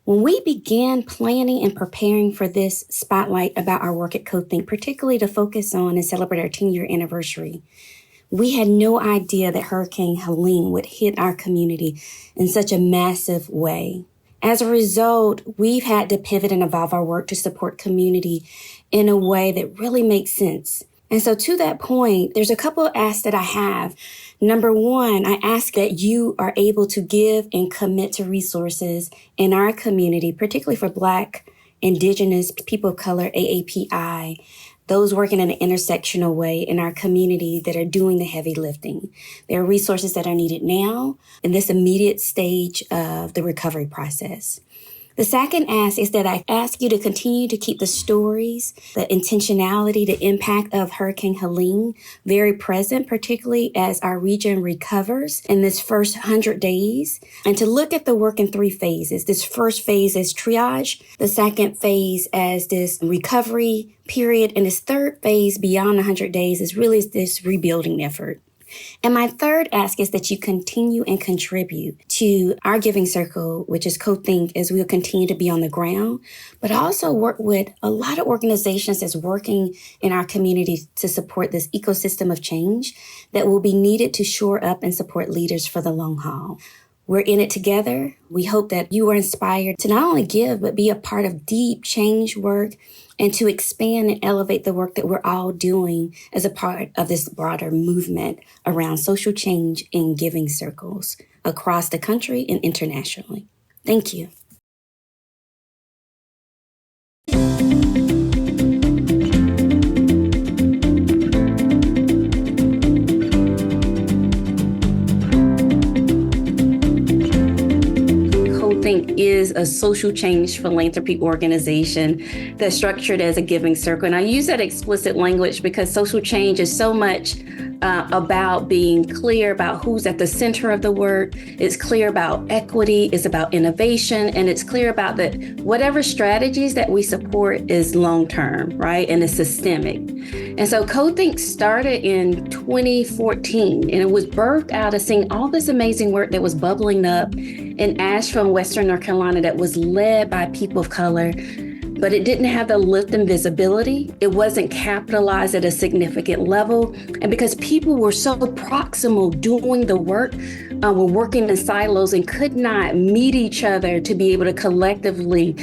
When we began planning and preparing for this spotlight about our work at CoThinkk, particularly to focus on and celebrate our 10-year anniversary, we had no idea that Hurricane Helene would hit our community in such a massive way. As a result, we've had to pivot and evolve our work to support community in a way that really makes sense. And so to that point, there's a couple of asks that I have. Number one, I ask that you are able to give and commit to resources in our community, particularly for Black, Indigenous, people of color, AAPI, those working in an intersectional way in our community that are doing the heavy lifting. There are resources that are needed now in this immediate stage of the recovery process. The second ask is that I ask you to continue to keep the stories, the intentionality, the impact of Hurricane Helene very present, particularly as our region recovers in this first 100 days, and to look at the work in 3 phases. This first phase is triage, the second phase as this recovery period, and this third phase beyond 100 days is really this rebuilding effort. And my third ask is that you continue and contribute to our giving circle, which is CoThinkk, as we'll continue to be on the ground, but also work with a lot of organizations that's working in our community to support this ecosystem of change that will be needed to shore up and support leaders for the long haul. We're in it together. We hope that you are inspired to not only give, but be a part of deep change work and to expand and elevate the work that we're all doing as a part of this broader movement around social change in giving circles across the country and internationally. Thank you. CoThinkk is a social change philanthropy organization that's structured as a giving circle. And I use that explicit language because social change is so much about being clear about who's at the center of the work. It's clear about equity, it's about innovation, and it's clear about that whatever strategies that we support is long-term, right? And it's systemic. And so CoThinkk started in 2014, and it was birthed out of seeing all this amazing work that was bubbling up in Asheville, Western North Carolina, that was led by people of color, but it didn't have the lift and visibility. It wasn't capitalized at a significant level. And because people were so proximal doing the work, were working in silos and could not meet each other to be able to collectively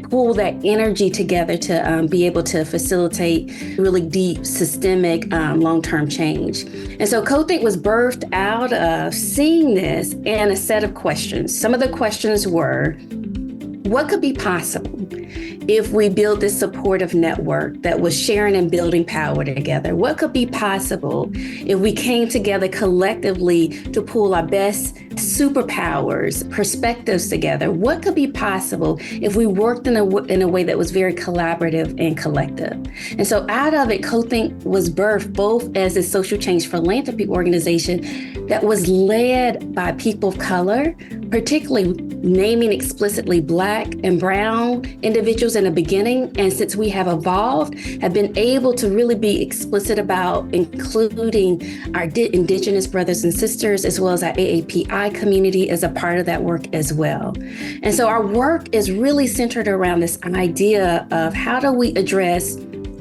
pull that energy together to be able to facilitate really deep, systemic, long-term change. And so CoThinkk was birthed out of seeing this and a set of questions. Some of the questions were, what could be possible if we build this supportive network that was sharing and building power together? What could be possible if we came together collectively to pull our best superpowers, perspectives together? What could be possible if we worked in a way that was very collaborative and collective? And so out of it, CoThinkk was birthed both as a social change philanthropy organization that was led by people of color, particularly naming explicitly Black and Brown individuals in the beginning. And since we have evolved, have been able to really be explicit about including our Indigenous brothers and sisters, as well as our AAPI community as a part of that work as well. And so our work is really centered around this idea of how do we address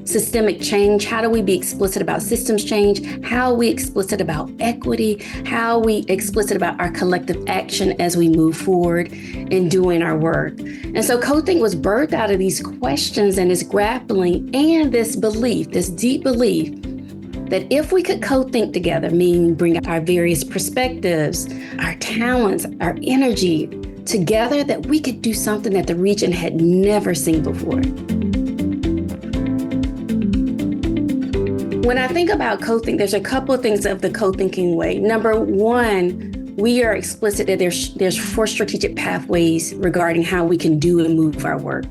systemic change? How do we be explicit about systems change? How are we explicit about equity? How are we explicit about our collective action as we move forward in doing our work? And so CoThinkk was birthed out of these questions and this grappling and this belief, this deep belief that if we could CoThinkk together, meaning bring up our various perspectives, our talents, our energy together, that we could do something that the region had never seen before. When I think about CoThinkk, there's a couple of things of the co-thinking way. Number one, we are explicit that there's 4 strategic pathways regarding how we can do and move our work.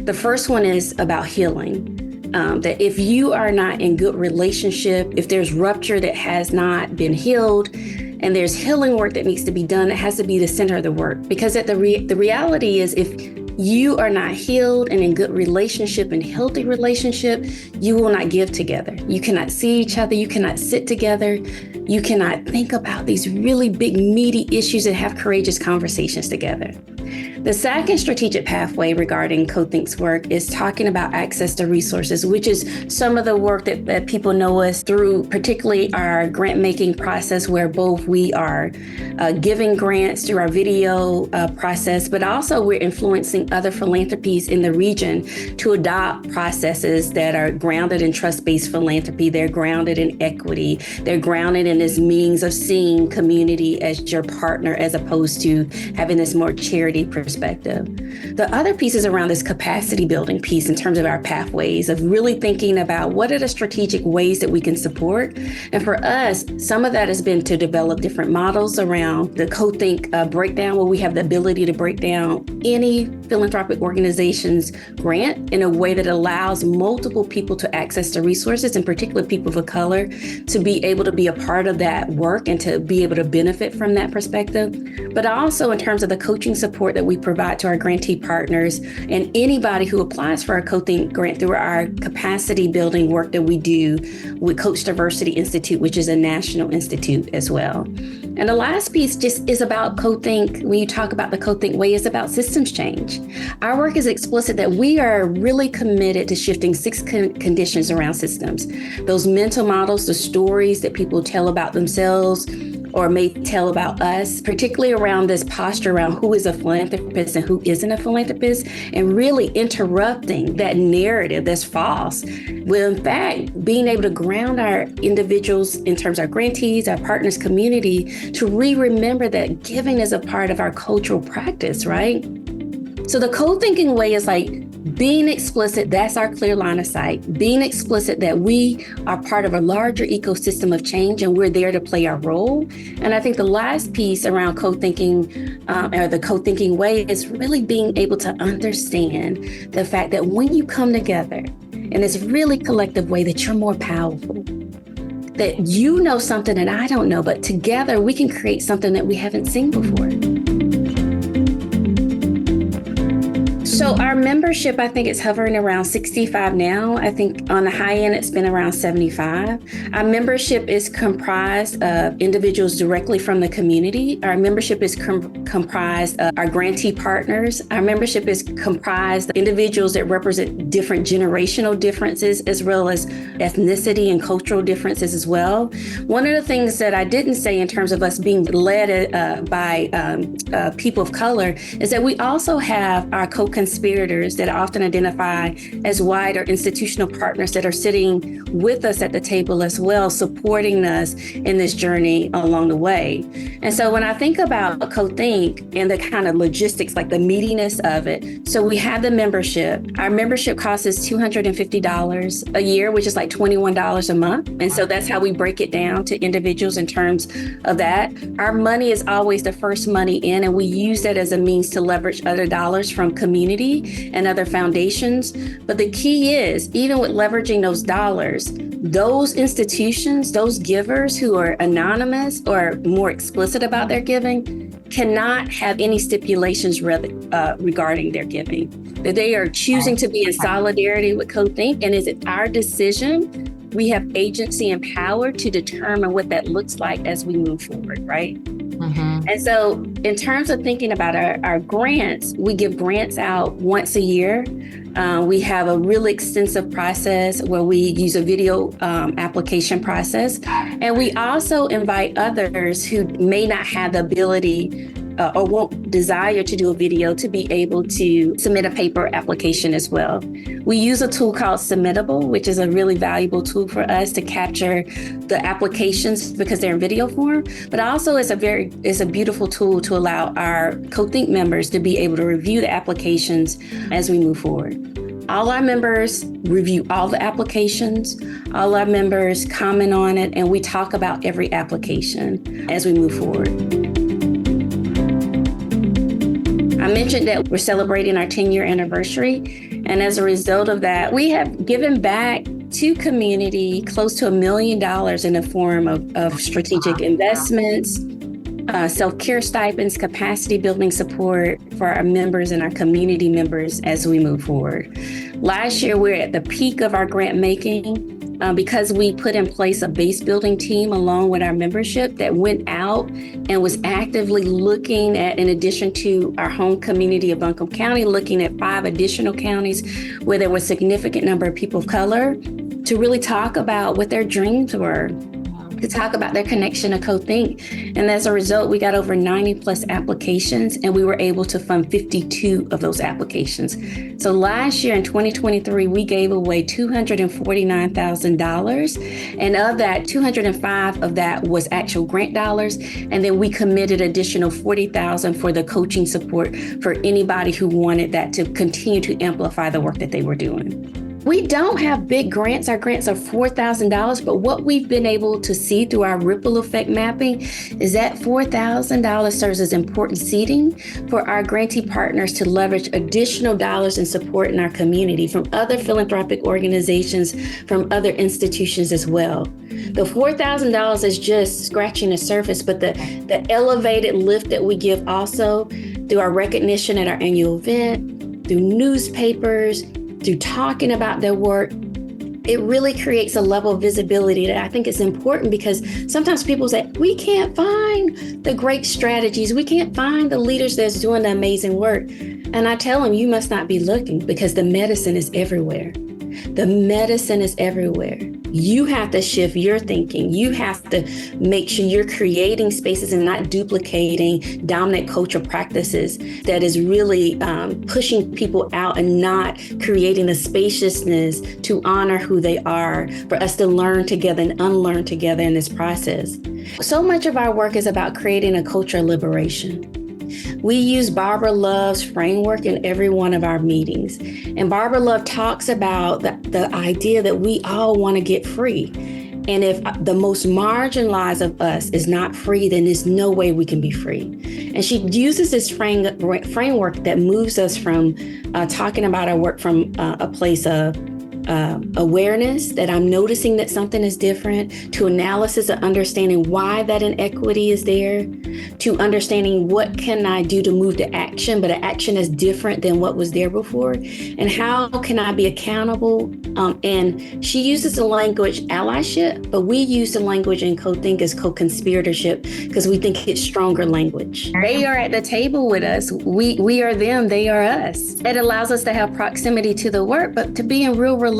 The first one is about healing. That if you are not in good relationship, if there's rupture that has not been healed, and there's healing work that needs to be done, it has to be the center of the work. Because the reality is, if you are not healed and in good relationship and healthy relationship, you will not give together. You cannot see each other. You cannot sit together. You cannot think about these really big, meaty issues and have courageous conversations together. The second strategic pathway regarding CoThinkk's work is talking about access to resources, which is some of the work that people know us through, particularly our grant making process, where both we are giving grants through our video process, but also we're influencing other philanthropies in the region to adopt processes that are grounded in trust-based philanthropy. They're grounded in equity. They're grounded in this means of seeing community as your partner, as opposed to having this more charity perspective. The other piece is around this capacity building piece in terms of our pathways, of really thinking about what are the strategic ways that we can support. And for us, some of that has been to develop different models around the CoThinkk breakdown, where we have the ability to break down any philanthropic organization's grant in a way that allows multiple people to access the resources, in particular people of color, to be able to be a part of that work and to be able to benefit from that perspective. But also in terms of the coaching support that we provide to our grantee partners and anybody who applies for a CoThinkk grant through our capacity building work that we do with Coach Diversity Institute, which is a national institute as well. And the last piece just is about CoThinkk. When you talk about the CoThinkk way, is about systems change. Our work is explicit that we are really committed to shifting 6 conditions around systems. Those mental models, the stories that people tell about themselves or may tell about us, particularly around this posture around who is a philanthropist and who isn't a philanthropist, and really interrupting that narrative that's false. Well, in fact, being able to ground our individuals in terms of our grantees, our partners, community, to remember that giving is a part of our cultural practice, right? So the co-thinking way is like being explicit, that's our clear line of sight, being explicit that we are part of a larger ecosystem of change and we're there to play our role. And I think the last piece around co-thinking or the co-thinking way is really being able to understand the fact that when you come together in this really collective way, that you're more powerful, that you know something that I don't know, but together we can create something that we haven't seen before. So our membership, I think it's hovering around 65 now. I think on the high end, it's been around 75. Our membership is comprised of individuals directly from the community. Our membership is comprised of our grantee partners. Our membership is comprised of individuals that represent different generational differences, as well as ethnicity and cultural differences as well. One of the things that I didn't say in terms of us being led by people of color is that we also have our co-conspirators that often identify as wide or institutional partners that are sitting with us at the table as well, supporting us in this journey along the way. And so when I think about CoThinkk and the kind of logistics, like the meatiness of it, so we have the membership. Our membership cost is $250 a year, which is like $21 a month. And so that's how we break it down to individuals in terms of that. Our money is always the first money in, and we use that as a means to leverage other dollars from community and other foundations. But the key is, even with leveraging those dollars, those institutions, those givers who are anonymous or more explicit about their giving cannot have any stipulations regarding their giving. That they are choosing to be in solidarity with CoThinkk, and is it our decision? We have agency and power to determine what that looks like as we move forward, right? Mm-hmm. And so in terms of thinking about our grants, we give grants out once a year. We have a really extensive process where we use a video application process. And we also invite others who may not have the ability or won't desire to do a video to be able to submit a paper application as well. We use a tool called Submittable, which is a really valuable tool for us to capture the applications because they're in video form, but also it's a beautiful tool to allow our CoThinkk members to be able to review the applications as we move forward. All our members review all the applications, all our members comment on it, and we talk about every application as we move forward. I mentioned that we're celebrating our 10-year anniversary, and as a result of that, we have given back to community close to $1 million in the form of strategic investments, self-care stipends, capacity building support for our members and our community members as we move forward. Last year, we're at the peak of our grant making because we put in place a base building team along with our membership that went out and was actively looking at, in addition to our home community of Buncombe County, looking at 5 additional counties where there was a significant number of people of color to really talk about what their dreams were, to talk about their connection to CoThinkk. And as a result, we got over 90 plus applications, and we were able to fund 52 of those applications. So last year in 2023, we gave away $249,000. And of that, 205 of that was actual grant dollars. And then we committed additional $40,000 for the coaching support for anybody who wanted that to continue to amplify the work that they were doing. We don't have big grants. Our grants are $4,000, but what we've been able to see through our ripple effect mapping is that $4,000 serves as important seeding for our grantee partners to leverage additional dollars and support in our community from other philanthropic organizations, from other institutions as well. The $4,000 is just scratching the surface, but the elevated lift that we give also through our recognition at our annual event, through newspapers, through talking about their work, it really creates a level of visibility that I think is important, because sometimes people say, we can't find the great strategies. We can't find the leaders that's doing the amazing work. And I tell them, you must not be looking, because the medicine is everywhere. The medicine is everywhere. You have to shift your thinking. You have to make sure you're creating spaces and not duplicating dominant cultural practices that is really pushing people out and not creating the spaciousness to honor who they are, for us to learn together and unlearn together in this process. So much of our work is about creating a culture of liberation. We use Barbara Love's framework in every one of our meetings. And Barbara Love talks about the idea that we all want to get free. And if the most marginalized of us is not free, then there's no way we can be free. And she uses this framework that moves us from talking about our work from a place of awareness, that I'm noticing that something is different, to analysis of understanding why that inequity is there, to understanding what can I do to move to action, but an action is different than what was there before, and how can I be accountable. And she uses the language allyship, but we use the language in CoThinkk as co-conspiratorship, because we think it's stronger language. They are at the table with us. We are them, they are us. It allows us to have proximity to the work, but to be in real relationship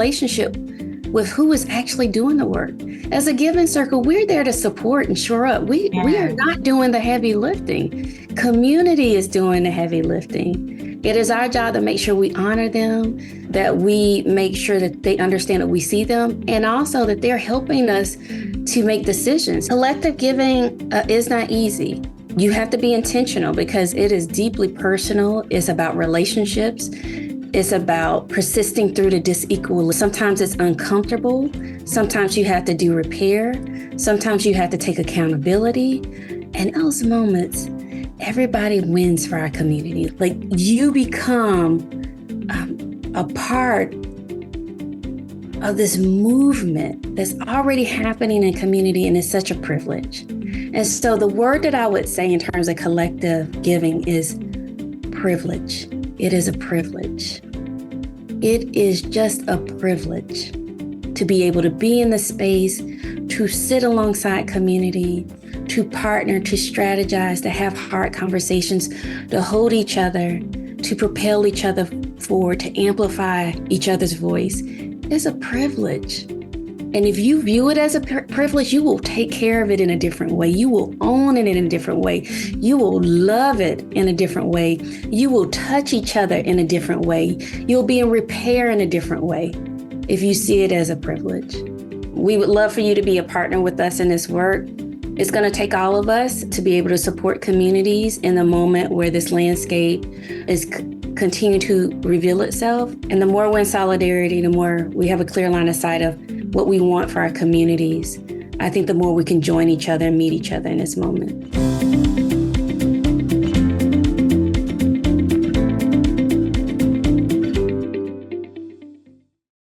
with who is actually doing the work. As a giving circle, we're there to support and shore up. We are not doing the heavy lifting. Community is doing the heavy lifting. It is our job to make sure we honor them, that we make sure that they understand that we see them, and also that they're helping us to make decisions. Collective giving is not easy. You have to be intentional, because it is deeply personal. It's about relationships. It's about persisting through the disequal. Sometimes it's uncomfortable. Sometimes you have to do repair. Sometimes you have to take accountability. And in those moments, everybody wins for our community. Like, you become a part of this movement that's already happening in community, and it's such a privilege. And so the word that I would say in terms of collective giving is privilege. It is a privilege. It is just a privilege to be able to be in the space, to sit alongside community, to partner, to strategize, to have hard conversations, to hold each other, to propel each other forward, to amplify each other's voice. It's a privilege. And if you view it as a privilege, you will take care of it in a different way. You will own it in a different way. You will love it in a different way. You will touch each other in a different way. You'll be in repair in a different way if you see it as a privilege. We would love for you to be a partner with us in this work. It's going to take all of us to be able to support communities in the moment where this landscape is continuing to reveal itself. And the more we're in solidarity, the more we have a clear line of sight of what we want for our communities, I think the more we can join each other and meet each other in this moment.